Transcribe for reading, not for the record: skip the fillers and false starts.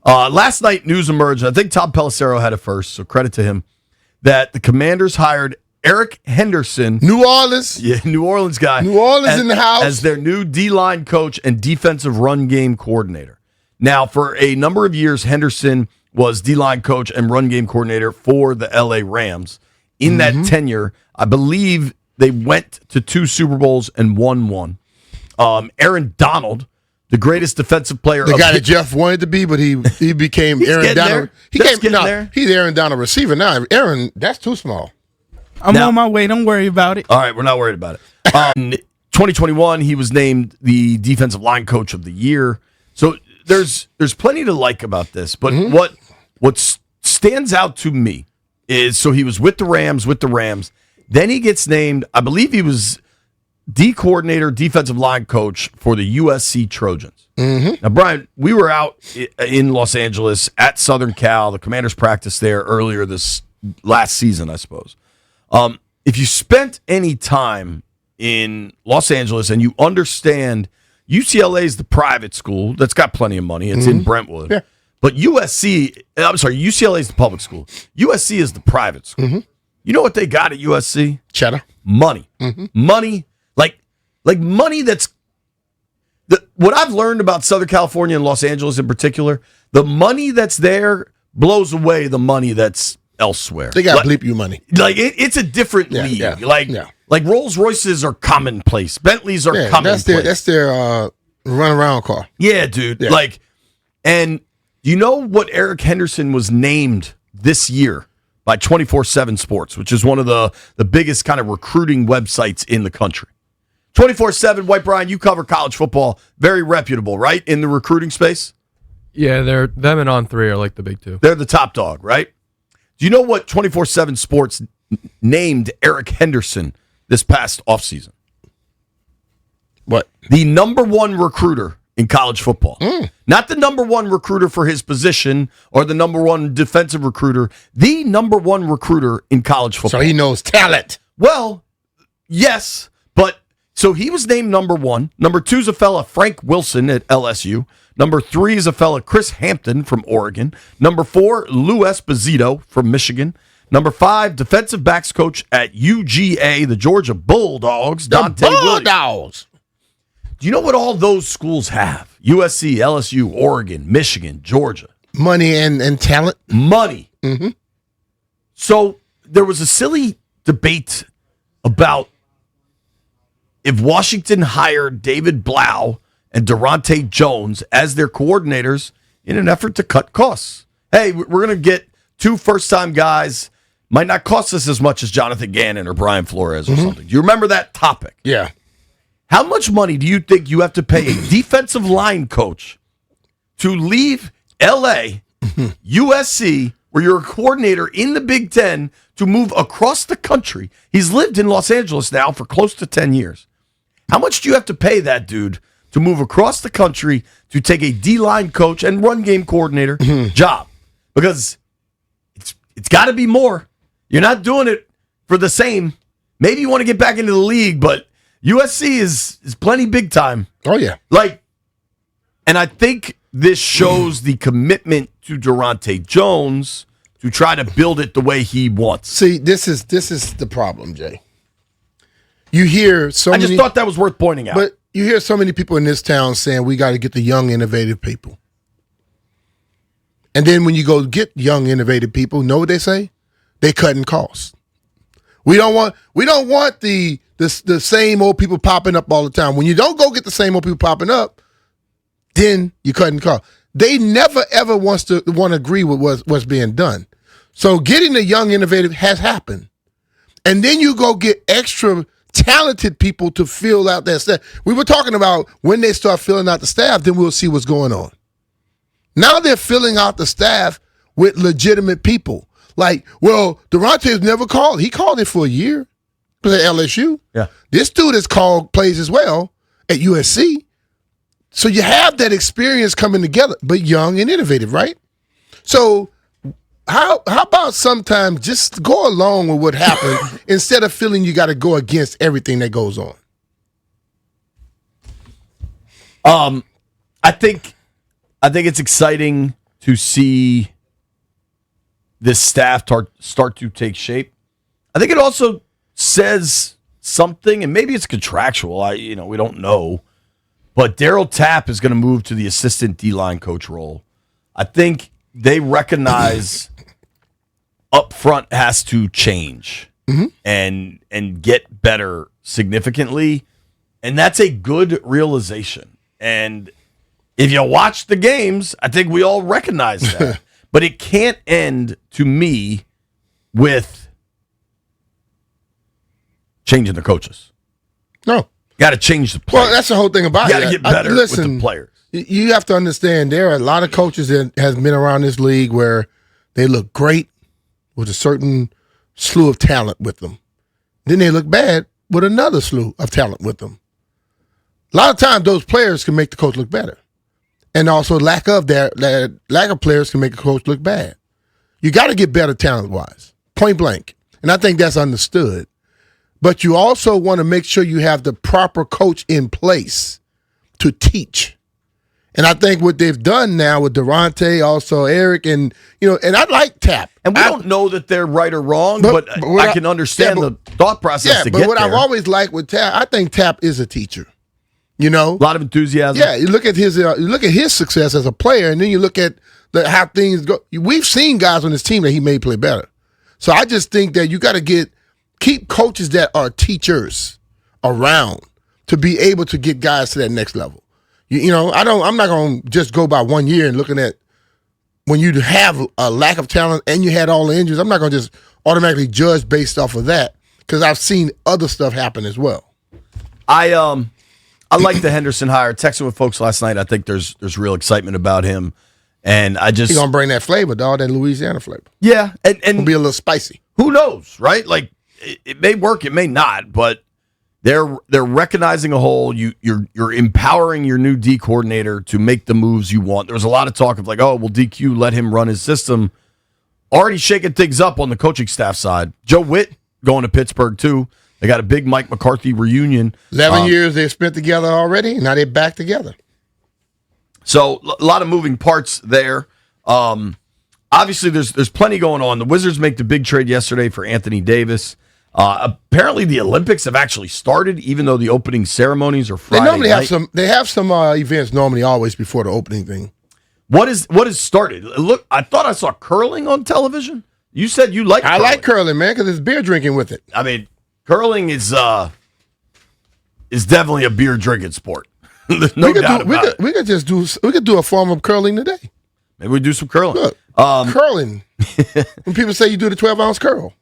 Last night, news emerged. I think Tom Pelissero had it first, so credit to him, that the Commanders hired Eric Henderson. New Orleans. Yeah, New Orleans guy. New Orleans in the house. As their new D-line coach and defensive run game coordinator. Now, for a number of years, Henderson was D-line coach and run game coordinator for the LA Rams. In that tenure, I believe they went to 2 Super Bowls and won one. Aaron Donald, the greatest defensive player. The guy that Jeff wanted to be, but he became Aaron Donald. He's Aaron Donald receiver now. Aaron, that's too small. I'm on my way. Don't worry about it. All right, we're not worried about it. In 2021, he was named the defensive line coach of the year. So there's plenty to like about this. But what stands out to me is, so he was with the Rams. Then he gets named, I believe he was D coordinator, defensive line coach for the USC Trojans. Now, Brian, we were out in Los Angeles at Southern Cal. The Commanders practiced there earlier this last season, I suppose. If you spent any time in Los Angeles and you understand UCLA is the private school that's got plenty of money. It's in Brentwood. Yeah. But UCLA is the public school. USC is the private school. You know what they got at USC? Cheddar. Money. Money. Like money that's what I've learned about Southern California and Los Angeles in particular, the money that's there blows away the money that's elsewhere. They got bleep you money. Like it's a different league. Like Rolls Royces are commonplace. Bentleys are commonplace. That's their run around car. Yeah, dude. Yeah. And you know what Eric Henderson was named this year by 24/7 Sports, which is one of the biggest kind of recruiting websites in the country. 24/7, White Brian, you cover college football. Very reputable, right, in the recruiting space? Yeah, them and On3 are like the big two. They're the top dog, right? Do you know what 24/7 Sports named Eric Henderson this past offseason? What? The number 1 recruiter in college football. Not the number 1 recruiter for his position or the number 1 defensive recruiter. The number 1 recruiter in college football. So he knows talent. Well, yes, but so he was named number 1. Number 2 is a fella, Frank Wilson at LSU. Number 3 is a fella, Chris Hampton from Oregon. Number 4, Lou Esposito from Michigan. Number 5, defensive backs coach at UGA, the Georgia Bulldogs, Dante Williams. Do you know what all those schools have? USC, LSU, Oregon, Michigan, Georgia. Money and talent. Money. So there was a silly debate about if Washington hired David Blau and Durante Jones as their coordinators in an effort to cut costs. Hey, we're going to get 2 first-time guys. Might not cost us as much as Jonathan Gannon or Brian Flores or something. Do you remember that topic? Yeah. How much money do you think you have to pay a defensive line coach to leave L.A., USC, where you're a coordinator in the Big Ten, to move across the country? He's lived in Los Angeles now for close to 10 years. How much do you have to pay that dude to move across the country to take a D-line coach and run game coordinator job? Because it's got to be more. You're not doing it for the same. Maybe you want to get back into the league, but USC is plenty big time. Oh, yeah. And I think this shows the commitment to Durante Jones to try to build it the way he wants. See, this is the problem, Jay. You hear I just thought that was worth pointing out. But you hear so many people in this town saying we got to get the young, innovative people. And then when you go get young, innovative people, know what they say? They cutting costs. We don't want the same old people popping up all the time. When you don't go get the same old people popping up, then you're cutting costs. They never ever want to agree with what's being done. So getting the young, innovative has happened. And then you go get extra talented people to fill out that staff. We were talking about when they start filling out the staff, then we'll see what's going on. Now they're filling out the staff with legitimate people. Like, well, Durante's never called. He called it for a year at LSU. Yeah. This dude has called plays as well at USC. So you have that experience coming together, but young and innovative, right? So how about sometimes just go along with what happened instead of feeling you got to go against everything that goes on? I think it's exciting to see this staff start to take shape. I think it also says something, and maybe it's contractual. We don't know. But Daryl Tapp is going to move to the assistant D-line coach role. I think they recognize up front has to change and get better significantly, and that's a good realization. And if you watch the games, I think we all recognize that. But it can't end, to me, with changing the coaches. No. Got to change the players. Well, that's the whole thing about it. You got to get better with the players. You have to understand there are a lot of coaches that has been around this league where they look great with a certain slew of talent with them. Then they look bad with another slew of talent with them. A lot of times those players can make the coach look better. And also lack of players can make a coach look bad. You got to get better talent-wise, point blank. And I think that's understood. But you also want to make sure you have the proper coach in place to teach. And I think what they've done now with Durante, also Eric, and I like Tapp. And we don't know that they're right or wrong, but I can understand the thought process to get there. Yeah, but what I've always liked with Tapp, I think Tapp is a teacher. A lot of enthusiasm. Yeah, you look at his success as a player, and then you look at how things go. We've seen guys on this team that he may play better. So I just think that you got to keep coaches that are teachers around to be able to get guys to that next level. I'm not going to just go by 1 year and looking at when you have a lack of talent and you had all the injuries. I'm not going to just automatically judge based off of that because I've seen other stuff happen as well. I like the Henderson hire. Texting with folks last night. I think there's real excitement about him, and he's gonna bring that flavor, dog. That Louisiana flavor. Yeah, and it'll be a little spicy. Who knows, right? Like it may work, it may not, but they're recognizing a hole. You're empowering your new D coordinator to make the moves you want. There was a lot of talk of like, oh, well, DQ let him run his system. Already shaking things up on the coaching staff side. Joe Witt going to Pittsburgh too. They got a big Mike McCarthy reunion. 11 years they spent together already. Now they're back together. So a lot of moving parts there. Obviously, there's plenty going on. The Wizards make the big trade yesterday for Anthony Davis. Apparently, the Olympics have actually started, even though the opening ceremonies are Friday. They normally have some events normally always before the opening thing. What is started? Look, I thought I saw curling on television. You said you like. I like curling, man, because there's beer drinking with it. I mean, curling is definitely a beer drinking sport. There's no doubt about it. We could do a form of curling today. Maybe we do some curling. Look, curling. When people say you do the 12-ounce curl.